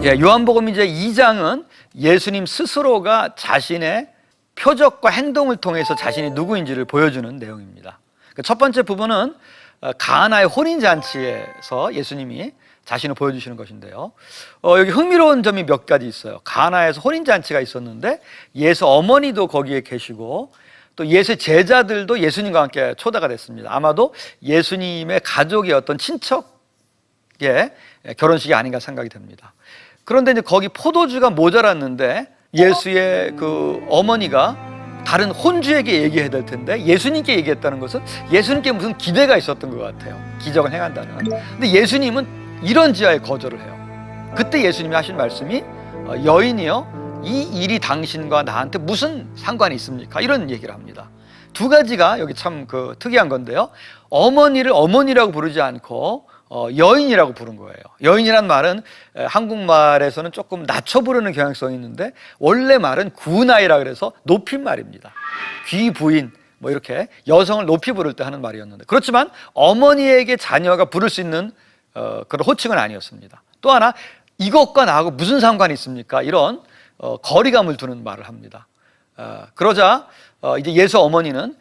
요한복음 이제 2장은 예수님 스스로가 자신의 표적과 행동을 통해서 자신이 누구인지를 보여주는 내용입니다. 첫 번째 부분은 가나의 혼인잔치에서 예수님이 자신을 보여주시는 것인데요. 여기 흥미로운 점이 몇 가지 있어요. 가나에서 혼인잔치가 있었는데 예수 어머니도 거기에 계시고 또 예수의 제자들도 예수님과 함께 초대가 됐습니다. 아마도 예수님의 가족의 어떤 친척의 결혼식이 아닌가 생각이 됩니다. 그런데 이제 거기 포도주가 모자랐는데 예수의 그 어머니가 다른 혼주에게 얘기해야 될 텐데 예수님께 얘기했다는 것은 예수님께 무슨 기대가 있었던 것 같아요. 기적을 행한다는. 근데 예수님은 이런 지하에 거절을 해요. 그때 예수님이 하신 말씀이 여인이여 이 일이 당신과 나한테 무슨 상관이 있습니까? 이런 얘기를 합니다. 두 가지가 여기 참 특이한 건데요. 어머니를 어머니라고 부르지 않고 여인이라고 부른 거예요. 여인이란 말은 한국말에서는 조금 낮춰 부르는 경향성이 있는데 원래 말은 구나이라 그래서 높임말입니다. 귀부인 뭐 이렇게 여성을 높이 부를 때 하는 말이었는데 그렇지만 어머니에게 자녀가 부를 수 있는 그런 호칭은 아니었습니다. 또 하나 이것과 나하고 무슨 상관이 있습니까? 이런 거리감을 두는 말을 합니다. 그러자 이제 예수 어머니는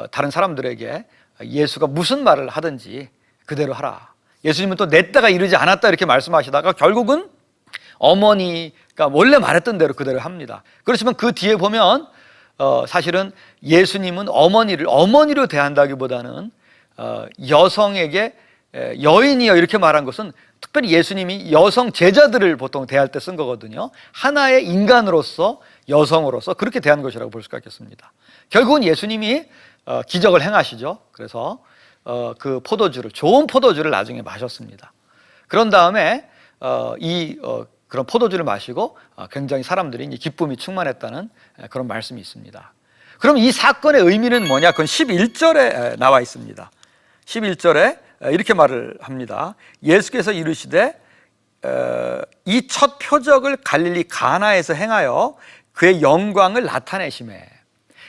다른 사람들에게 예수가 무슨 말을 하든지 그대로 하라. 예수님은 또 냈다가 이르지 않았다 이렇게 말씀하시다가 결국은 어머니가 원래 말했던 대로 그대로 합니다. 그렇지만 그 뒤에 보면 사실은 예수님은 어머니를 어머니로 대한다기보다는 여성에게 여인이여 이렇게 말한 것은 특별히 예수님이 여성 제자들을 보통 대할 때 쓴 거거든요. 하나의 인간으로서 여성으로서 그렇게 대한 것이라고 볼 수가 있겠습니다. 결국은 예수님이 기적을 행하시죠. 그래서 그 포도주를 좋은 포도주를 나중에 마셨습니다. 그런 다음에 그런 포도주를 마시고 굉장히 사람들이 이제 기쁨이 충만했다는 그런 말씀이 있습니다. 그럼 이 사건의 의미는 뭐냐? 그건 11절에 나와 있습니다. 11절에 이렇게 말을 합니다. 예수께서 이르시되 이 첫 표적을 갈릴리 가나에서 행하여 그의 영광을 나타내시매.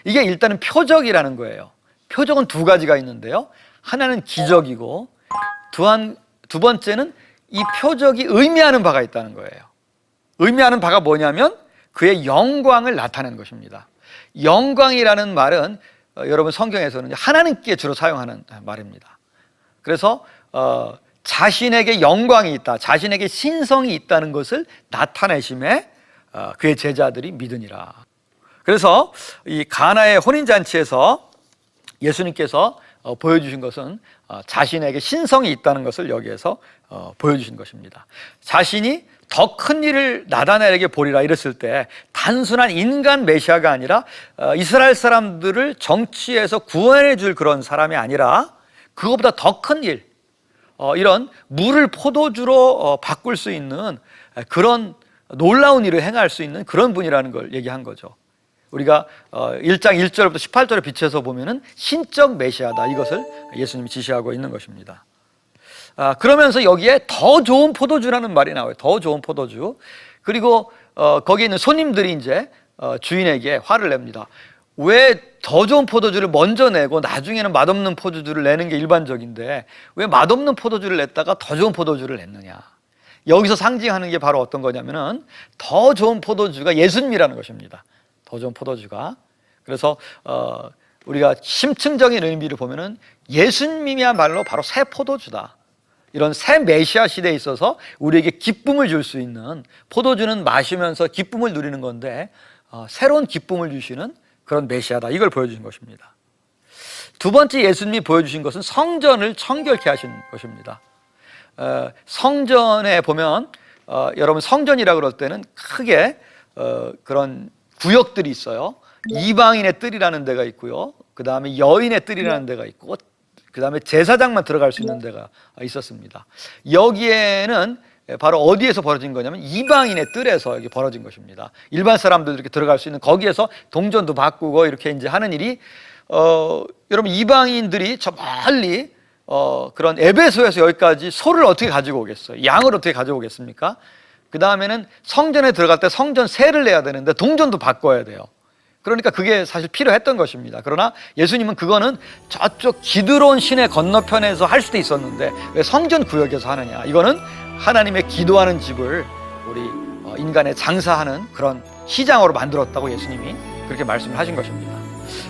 이게 일단은 표적이라는 거예요. 표적은 두 가지가 있는데요. 하나는 기적이고 두 번째는 이 표적이 의미하는 바가 있다는 거예요. 의미하는 바가 뭐냐면 그의 영광을 나타내는 것입니다. 영광이라는 말은 여러분 성경에서는 하나님께 주로 사용하는 말입니다. 그래서 자신에게 영광이 있다, 자신에게 신성이 있다는 것을 나타내심에 그의 제자들이 믿으니라. 그래서 이 가나의 혼인잔치에서 예수님께서 보여주신 것은 자신에게 신성이 있다는 것을 여기에서 보여주신 것입니다. 자신이 더 큰 일을 나다나엘에게 보리라 이랬을 때 단순한 인간 메시아가 아니라 이스라엘 사람들을 정치에서 구원해 줄 그런 사람이 아니라 그것보다 더 큰 일, 이런 물을 포도주로 바꿀 수 있는 그런 놀라운 일을 행할 수 있는 그런 분이라는 걸 얘기한 거죠. 우리가 1장 1절부터 18절에 비춰서 보면은 신적 메시아다 이것을 예수님이 지시하고 있는 것입니다. 그러면서 여기에 더 좋은 포도주라는 말이 나와요. 더 좋은 포도주. 그리고 거기에 있는 손님들이 이제 주인에게 화를 냅니다. 왜 더 좋은 포도주를 먼저 내고 나중에는 맛없는 포도주를 내는 게 일반적인데 왜 맛없는 포도주를 냈다가 더 좋은 포도주를 냈느냐. 여기서 상징하는 게 바로 어떤 거냐면은 더 좋은 포도주가 예수님이라는 것입니다. 더 좋은 포도주가. 그래서 우리가 심층적인 의미를 보면은 예수님이야말로 바로 새 포도주다. 이런 새 메시아 시대에 있어서 우리에게 기쁨을 줄 수 있는, 포도주는 마시면서 기쁨을 누리는 건데 새로운 기쁨을 주시는 그런 메시아다. 이걸 보여주신 것입니다. 두 번째 예수님이 보여주신 것은 성전을 청결케 하신 것입니다. 성전에 보면 여러분 성전이라고 그럴 때는 크게 그런 구역들이 있어요. 이방인의 뜰이라는 데가 있고요. 그 다음에 여인의 뜰이라는 데가 있고 그 다음에 제사장만 들어갈 수 있는 데가 있었습니다. 여기에는 바로 어디에서 벌어진 거냐면 이방인의 뜰에서 여기 벌어진 것입니다. 일반 사람들 이렇게 들어갈 수 있는 거기에서 동전도 바꾸고 이렇게 이제 하는 일이 여러분 이방인들이 저 멀리 그런 에베소에서 여기까지 소를 어떻게 가지고 오겠어요? 양을 어떻게 가지고 오겠습니까? 그 다음에는 성전에 들어갈 때 성전 세를 내야 되는데 동전도 바꿔야 돼요. 그러니까 그게 사실 필요했던 것입니다. 그러나 예수님은 그거는 저쪽 기드론 시내 건너편에서 할 수도 있었는데 왜 성전 구역에서 하느냐. 이거는 하나님의 기도하는 집을 우리 인간의 장사하는 그런 시장으로 만들었다고 예수님이 그렇게 말씀을 하신 것입니다.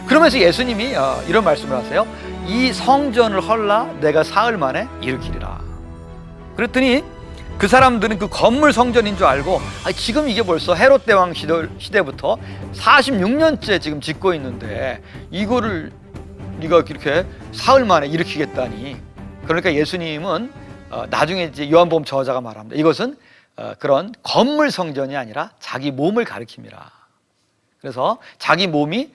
그러면서 예수님이 이런 말씀을 하세요. 이 성전을 헐라 내가 사흘 만에 일으키리라. 그랬더니 그 사람들은 그 건물 성전인 줄 알고 지금 이게 벌써 헤롯 대왕 시대부터 46년째 지금 짓고 있는데 이거를 네가 이렇게 사흘 만에 일으키겠다니. 그러니까 예수님은 나중에 이제 요한복음 저자가 말합니다. 이것은 그런 건물 성전이 아니라 자기 몸을 가리킵니다. 그래서 자기 몸이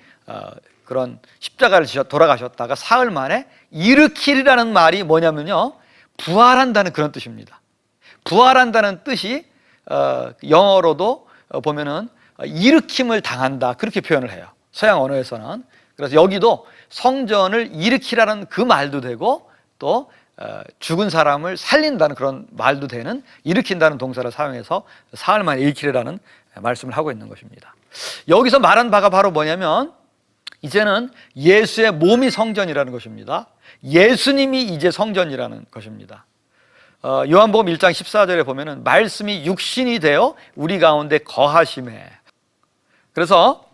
그런 십자가를 지어 돌아가셨다가 사흘 만에 일으키리라는 말이 뭐냐면요, 부활한다는 그런 뜻입니다. 부활한다는 뜻이 영어로도 보면은 일으킴을 당한다, 그렇게 표현을 해요, 서양 언어에서는. 그래서 여기도 성전을 일으키라는 그 말도 되고 또 죽은 사람을 살린다는 그런 말도 되는 일으킨다는 동사를 사용해서 사흘 만에 일으키라는 말씀을 하고 있는 것입니다. 여기서 말한 바가 바로 뭐냐면 이제는 예수의 몸이 성전이라는 것입니다. 예수님이 이제 성전이라는 것입니다. 요한복음 1장 14절에 보면은 말씀이 육신이 되어 우리 가운데 거하심에. 그래서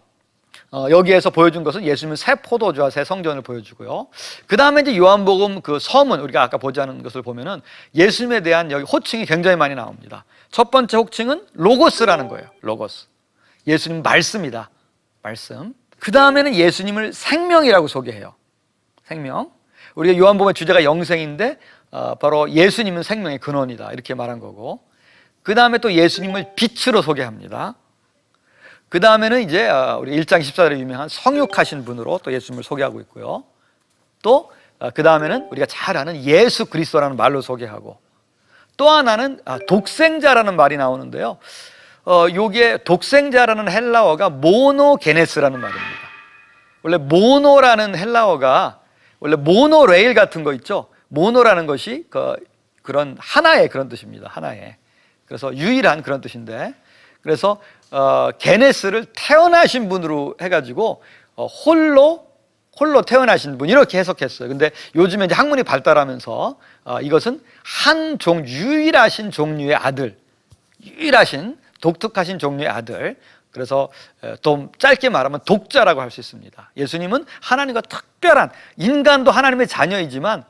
여기에서 보여준 것은 예수님은 새 포도주와 새 성전을 보여주고요. 그 다음에 이제 요한복음 그 서문, 우리가 아까 보지 않은 것을 보면은 예수님에 대한 여기 호칭이 굉장히 많이 나옵니다. 첫 번째 호칭은 로고스라는 거예요. 로고스. 예수님 말씀이다. 말씀. 그 다음에는 예수님을 생명이라고 소개해요. 생명. 우리가 요한복음의 주제가 영생인데 바로 예수님은 생명의 근원이다, 이렇게 말한 거고, 그 다음에 또 예수님을 빛으로 소개합니다. 그 다음에는 이제 우리 1장 14절에 유명한 성육하신 분으로 또 예수님을 소개하고 있고요. 또 그 다음에는 우리가 잘 아는 예수 그리스도라는 말로 소개하고, 또 하나는 독생자라는 말이 나오는데요. 요게 독생자라는 헬라어가 모노게네스라는 말입니다. 원래 모노라는 헬라어가 원래 모노레일 같은 거 있죠. 모노라는 것이 그런 하나의 그런 뜻입니다. 하나의. 그래서 유일한 그런 뜻인데, 그래서 게네스를 태어나신 분으로 해가지고 홀로 태어나신 분, 이렇게 해석했어요. 근데 요즘에 이제 학문이 발달하면서 이것은 한 유일하신 종류의 아들, 유일하신 독특하신 종류의 아들. 그래서 좀 짧게 말하면 독자라고 할 수 있습니다. 예수님은 하나님과 특별한, 인간도 하나님의 자녀이지만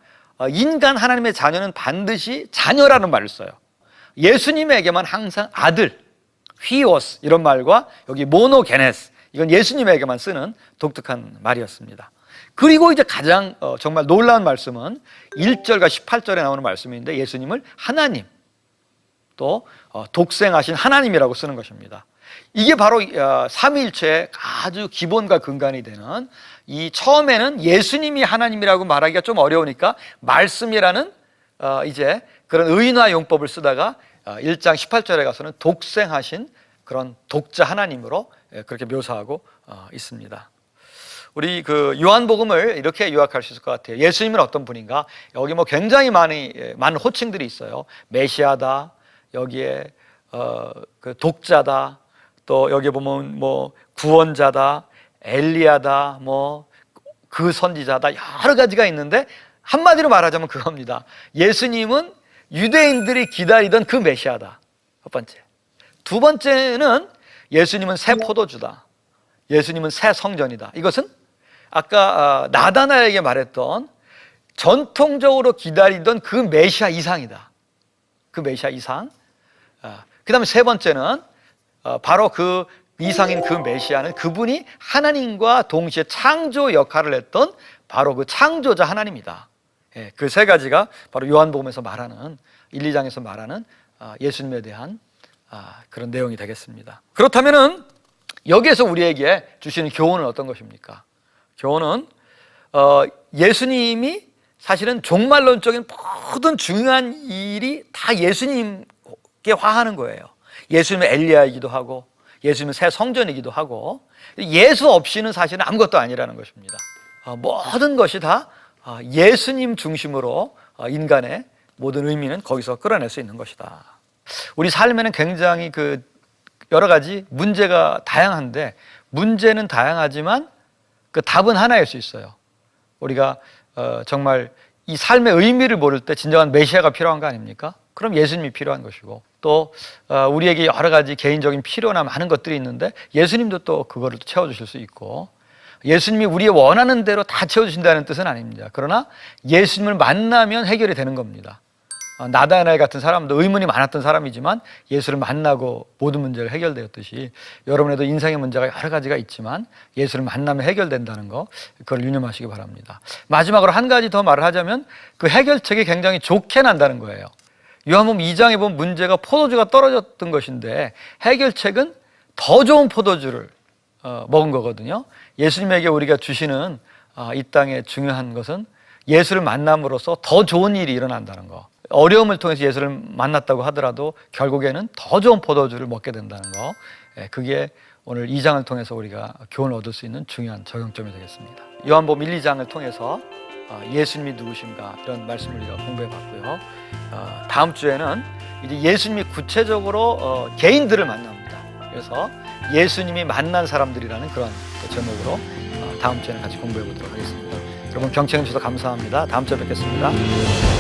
인간 하나님의 자녀는 반드시 자녀라는 말을 써요. 예수님에게만 항상 아들, 휘오스, 이런 말과 여기 모노게네스, 이건 예수님에게만 쓰는 독특한 말이었습니다. 그리고 이제 가장 정말 놀라운 말씀은 1절과 18절에 나오는 말씀인데, 예수님을 하나님, 또 독생하신 하나님이라고 쓰는 것입니다. 이게 바로 삼위일체의 아주 기본과 근간이 되는, 이 처음에는 예수님이 하나님이라고 말하기가 좀 어려우니까 말씀이라는 이제 그런 의인화 용법을 쓰다가 1장 18절에 가서는 독생하신 그런 독자 하나님으로 그렇게 묘사하고 있습니다. 우리 그 요한복음을 이렇게 요약할 수 있을 것 같아요. 예수님은 어떤 분인가? 여기 뭐 굉장히 많은 호칭들이 있어요. 메시아다, 여기에 그 독자다, 또 여기 보면 뭐 구원자다, 엘리야다, 뭐 그 선지자다, 여러 가지가 있는데 한마디로 말하자면 그겁니다. 예수님은 유대인들이 기다리던 그 메시아다, 첫 번째. 두 번째는 예수님은 새 포도주다, 예수님은 새 성전이다. 이것은 아까 나다나엘에게 말했던 전통적으로 기다리던 그 메시아 이상이다, 그 메시아 이상. 그 다음에 세 번째는 바로 그 이상인 그 메시아는 그분이 하나님과 동시에 창조 역할을 했던 바로 그 창조자 하나님이다. 그 세 가지가 바로 요한복음에서 말하는, 1, 2장에서 말하는 예수님에 대한 그런 내용이 되겠습니다. 그렇다면은 여기에서 우리에게 주시는 교훈은 어떤 것입니까? 교훈은 예수님이 사실은 종말론적인 모든 중요한 일이 다 예수님께 화하는 거예요. 예수님은 엘리야이기도 하고 예수님은 새 성전이기도 하고, 예수 없이는 사실은 아무것도 아니라는 것입니다. 모든 것이 다 예수님 중심으로 인간의 모든 의미는 거기서 끌어낼 수 있는 것이다. 우리 삶에는 굉장히 그 여러 가지 문제가 다양한데, 문제는 다양하지만 그 답은 하나일 수 있어요. 우리가 정말 이 삶의 의미를 모를 때 진정한 메시아가 필요한 거 아닙니까? 그럼 예수님이 필요한 것이고, 또 우리에게 여러 가지 개인적인 필요나 많은 것들이 있는데 예수님도 또 그거를 또 채워주실 수 있고, 예수님이 우리의 원하는 대로 다 채워주신다는 뜻은 아닙니다. 그러나 예수님을 만나면 해결이 되는 겁니다. 나다나엘 같은 사람도 의문이 많았던 사람이지만 예수를 만나고 모든 문제가 해결되었듯이 여러분에도 인생의 문제가 여러 가지가 있지만 예수를 만나면 해결된다는 거, 그걸 유념하시기 바랍니다. 마지막으로 한 가지 더 말을 하자면 그 해결책이 굉장히 좋게 난다는 거예요. 요한복음 2장에 보면 문제가 포도주가 떨어졌던 것인데 해결책은 더 좋은 포도주를 먹은 거거든요. 예수님에게 우리가 주시는 이 땅의 중요한 것은 예수를 만남으로써 더 좋은 일이 일어난다는 거. 어려움을 통해서 예수를 만났다고 하더라도 결국에는 더 좋은 포도주를 먹게 된다는 거. 그게 오늘 2장을 통해서 우리가 교훈을 얻을 수 있는 중요한 적용점이 되겠습니다. 요한복음 1, 2장을 통해서 예수님이 누구신가 이런 말씀을 우리가 공부해 봤고요. 다음 주에는 이제 예수님이 구체적으로 개인들을 만납니다. 그래서 예수님이 만난 사람들이라는 그런 제목으로 다음 주에는 같이 공부해 보도록 하겠습니다. 여러분 경청해 주셔서 감사합니다. 다음 주에 뵙겠습니다.